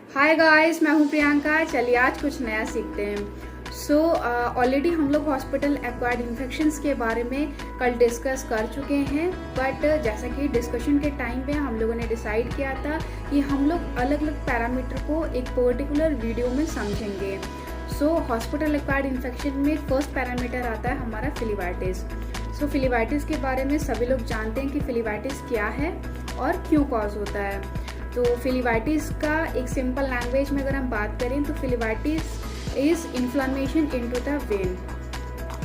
Hi guys, मैं हूँ प्रियंका। चलिए आज कुछ नया सीखते हैं। ऑलरेडी हम लोग हॉस्पिटल एक्वायर्ड इन्फेक्शंस के बारे में कल डिस्कस कर चुके हैं, बट जैसा कि डिस्कशन के टाइम पे हम लोगों ने डिसाइड किया था कि हम लोग अलग अलग पैरामीटर को एक पर्टिकुलर वीडियो में समझेंगे। हॉस्पिटल एक्वायर्ड इन्फेक्शन में फर्स्ट पैरामीटर आता है हमारा फिलीवाइटिस। फिलीवाइटिस के बारे में सभी लोग जानते हैं कि फिलीवाइटिस क्या है और क्यों कॉज होता है। तो फिलीवाइटिस का एक सिंपल लैंग्वेज में अगर हम बात करें तो phlebitis is inflammation into the vein.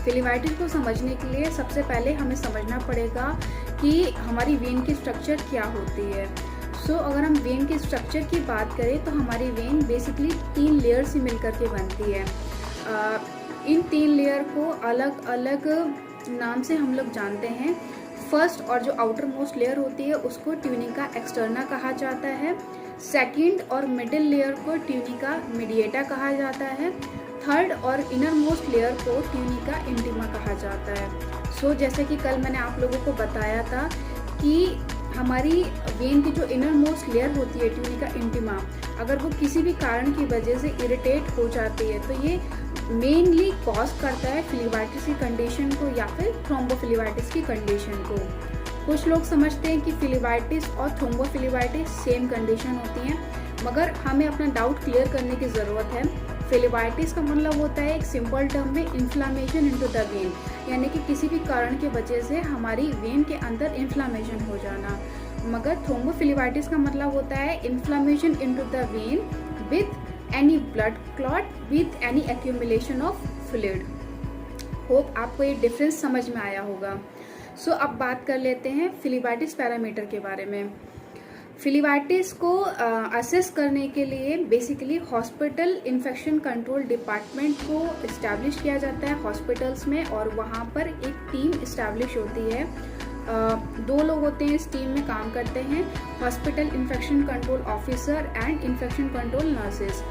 Phlebitis को समझने के लिए सबसे पहले हमें समझना पड़ेगा कि हमारी वेन की स्ट्रक्चर क्या होती है। अगर हम वेन के स्ट्रक्चर की बात करें तो हमारी वेन बेसिकली 3 लेयर से मिलकर के बनती है। इन 3 लेयर को अलग अलग नाम से हम लोग जानते हैं। फर्स्ट और जो आउटर मोस्ट लेयर होती है उसको ट्यूनिका एक्सटर्ना कहा जाता है। सेकंड और मिडिल लेयर को ट्यूनिका मीडिएटा कहा जाता है। थर्ड और इनर मोस्ट लेयर को ट्यूनिका इंटीमा कहा जाता है। जैसे कि कल मैंने आप लोगों को बताया था कि हमारी वेन की जो इनर मोस्ट लेयर होती है ट्यूनिका इंटीमा, अगर वो किसी भी कारण की वजह से इरिटेट हो जाती है तो ये मेनली कॉज करता है फिलीवाइटिस की कंडीशन को या फिर थ्रोम्बोफिलीवाइटिस की कंडीशन को। कुछ लोग समझते हैं कि फिलीवाइटिस और थ्रोम्बोफिलीवाइटिस सेम कंडीशन होती हैं, मगर हमें अपना डाउट क्लियर करने की ज़रूरत है। फिलीवाइटिस का मतलब होता है एक सिंपल टर्म में इन्फ्लामेशन इनटू द वेन, यानी कि किसी भी कारण की वजह से हमारी वेन के अंदर इन्फ्लामेशन हो जाना। मगर थ्रोम्बोफिलीवाइटिस का मतलब होता है inflammation into the when with any blood clot with any accumulation of fluid। Hope आपको ये डिफरेंस समझ में आया होगा। अब बात कर लेते हैं फिलीवाइटिस पैरामीटर के बारे में। फिलीवाइटिस को असेस करने के लिए basically hospital infection control department को इस्टेब्लिश किया जाता है हॉस्पिटल्स में, और वहाँ पर एक टीम इस्टेब्लिश होती है। 2 लोग होते हैं इस टीम में काम करते हैं, hospital infection control officer and infection control nurses.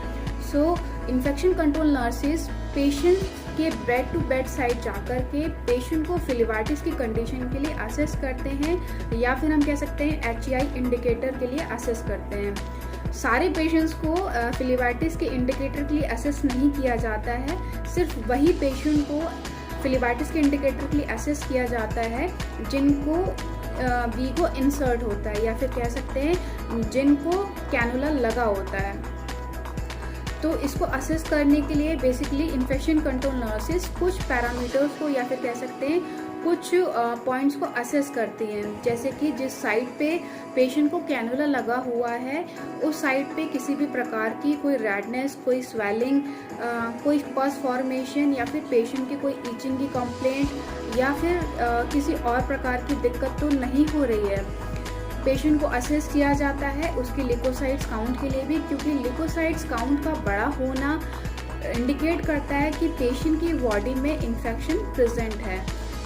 Infection control nurses patient के बेड टू बेड साइड जाकर के पेशेंट को फिलीवाइटिस की कंडीशन के लिए असेस करते हैं, या फिर हम कह सकते हैं HEI इंडिकेटर के लिए असेस करते हैं। सारे पेशेंट्स को फिलीवाइटिस के इंडिकेटर के लिए असेस नहीं किया जाता है, सिर्फ वही पेशेंट को फिलीवाइटिस के इंडिकेटर के लिए असेस किया जाता है जिनको वीगो इंसर्ट होता है, या फिर कह सकते हैं जिनको कैनुला लगा होता है। तो इसको असेस करने के लिए बेसिकली इन्फेक्शन कंट्रोल नर्सेस कुछ पैरामीटर्स को या फिर कह सकते हैं कुछ पॉइंट्स को असेस करती हैं, जैसे कि जिस साइड पे पेशेंट को कैनुला लगा हुआ है उस साइड पे किसी भी प्रकार की कोई रेडनेस, कोई स्वेलिंग, कोई पस फॉर्मेशन, या फिर पेशेंट की कोई इचिंग की कंप्लेंट, या फिर किसी और प्रकार की दिक्कत तो नहीं हो रही है। पेशेंट को असेस किया जाता है उसकी लिकोसाइट्स काउंट के लिए भी, क्योंकि लिकोसाइट्स काउंट का बड़ा होना इंडिकेट करता है कि पेशेंट की बॉडी में इन्फेक्शन प्रेजेंट है।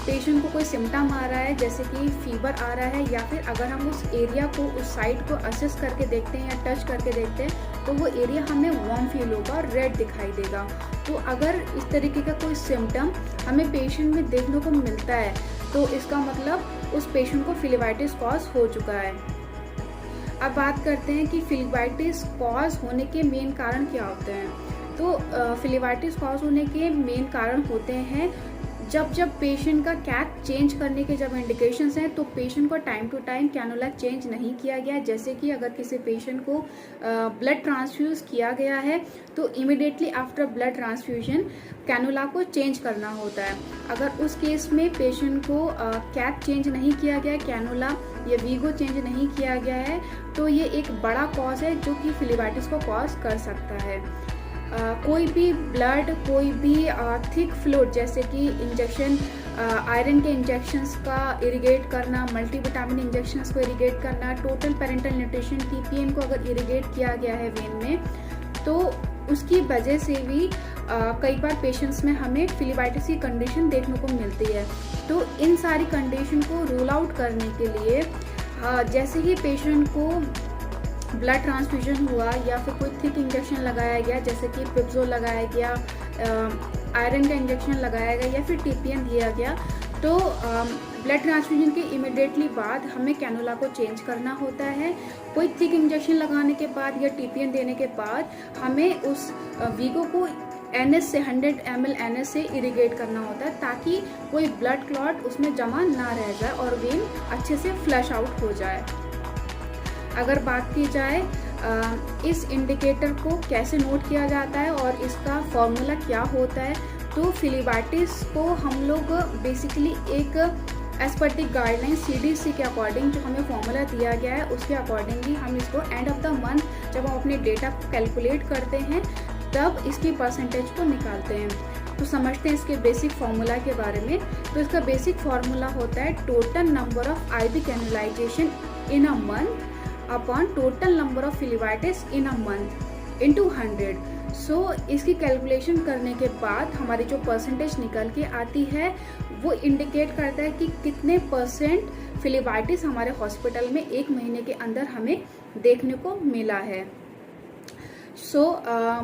पेशेंट को कोई सिम्टम आ रहा है जैसे कि फीवर आ रहा है, या फिर अगर हम उस एरिया को, उस साइट को असेस करके देखते हैं या टच करके देखते हैं तो वो एरिया हमें वार्म फील होगा, रेड दिखाई देगा। तो अगर इस तरीके का कोई सिम्टम हमें पेशेंट में देखने को मिलता है तो इसका मतलब उस पेशेंट को फिलीवाइटिस कॉज हो चुका है। अब बात करते हैं कि फिलीवाइटिस कॉज होने के मेन कारण क्या होते हैं। तो फिलीवाइटिस कॉज होने के मेन कारण होते हैं जब पेशेंट का कैथ चेंज करने के जब इंडिकेशंस हैं तो पेशेंट को time to time cannula change नहीं किया गया। जैसे कि अगर किसी पेशेंट को ब्लड ट्रांसफ्यूज किया गया है तो immediately after blood transfusion cannula को चेंज करना होता है। अगर उस केस में पेशेंट को कैथ चेंज नहीं किया गया, कैनुला या वीगो चेंज नहीं किया गया है, तो ये एक बड़ा कॉज है जो कि फिलीवाइटिस को कॉज कर सकता है। कोई भी ब्लड, कोई भी थिक फ्लूइड जैसे कि इंजेक्शन, आयरन के इंजेक्शंस का इरिगेट करना, मल्टीविटामिन इंजेक्शंस को इरिगेट करना, टोटल पेरेंटल न्यूट्रिशन TPN को अगर इरिगेट किया गया है वेन में तो उसकी वजह से भी कई बार पेशेंट्स में हमें फिलीवाइटिस की कंडीशन देखने को मिलती है। तो इन सारी कंडीशन को रूल आउट करने के लिए जैसे ही पेशेंट को ब्लड ट्रांसफ्यूजन हुआ या फिर कोई थिक इंजेक्शन लगाया गया जैसे कि पिप्जो लगाया गया, आयरन का इंजेक्शन लगाया गया या फिर TPN दिया गया, तो ब्लड ट्रांसफ्यूजन के इमिडिएटली बाद हमें कैनुला को चेंज करना होता है। कोई थिक इंजेक्शन लगाने के बाद या टीपीएन देने के बाद हमें उस वीगो को NS से 100 ml NS से इरिगेट करना होता है, ताकि कोई ब्लड क्लॉट उसमें जमा ना रह जाए और वेन अच्छे से फ्लश आउट हो जाए। अगर बात की जाए इस इंडिकेटर को कैसे नोट किया जाता है और इसका फॉर्मूला क्या होता है, तो फिलीबाइटिस को हम लोग बेसिकली एक एज पर दी गाइडलाइन CDC के अकॉर्डिंग जो हमें फॉर्मूला दिया गया है उसके अकॉर्डिंगली हम इसको एंड ऑफ द मंथ जब हम अपने डेटा को कैलकुलेट करते हैं तब इसकी परसेंटेज को निकालते हैं। तो समझते हैं इसके बेसिक फार्मूला के बारे में। तो इसका बेसिक फार्मूला होता है total number of IV cannulization in a month upon total number of phlebitis in a month into 100। So इसकी कैलकुलेशन करने के बाद हमारी जो परसेंटेज निकल के आती है वो इंडिकेट करता है कि कितने परसेंट फिलीबाइटिस हमारे हॉस्पिटल में एक महीने के अंदर हमें देखने को मिला है।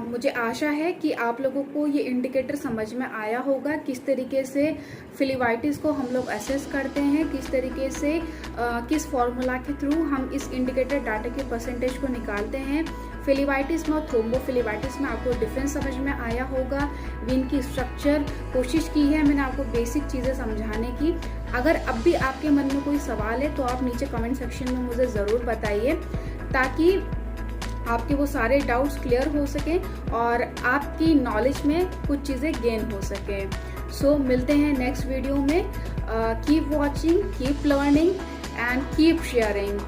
मुझे आशा है कि आप लोगों को ये इंडिकेटर समझ में आया होगा, किस तरीके से फिलीबाइटिस को हम लोग असेस करते हैं, किस तरीके से किस फॉर्मूला के थ्रू हम इस इंडिकेटर डाटा के परसेंटेज को निकालते हैं। फिलीबाइटिस में और थ्रोम्बोफिलीबाइटिस में आपको डिफरेंस समझ में आया होगा। वेन की स्ट्रक्चर कोशिश की है मैंने आपको बेसिक चीज़ें समझाने की। अगर अब भी आपके मन में कोई सवाल है तो आप नीचे कमेंट सेक्शन में मुझे ज़रूर बताइए, ताकि आपके वो सारे डाउट्स क्लियर हो सकें और आपकी नॉलेज में कुछ चीज़ें गेन हो सकें। मिलते हैं नेक्स्ट वीडियो में। Keep watching, keep learning and keep sharing.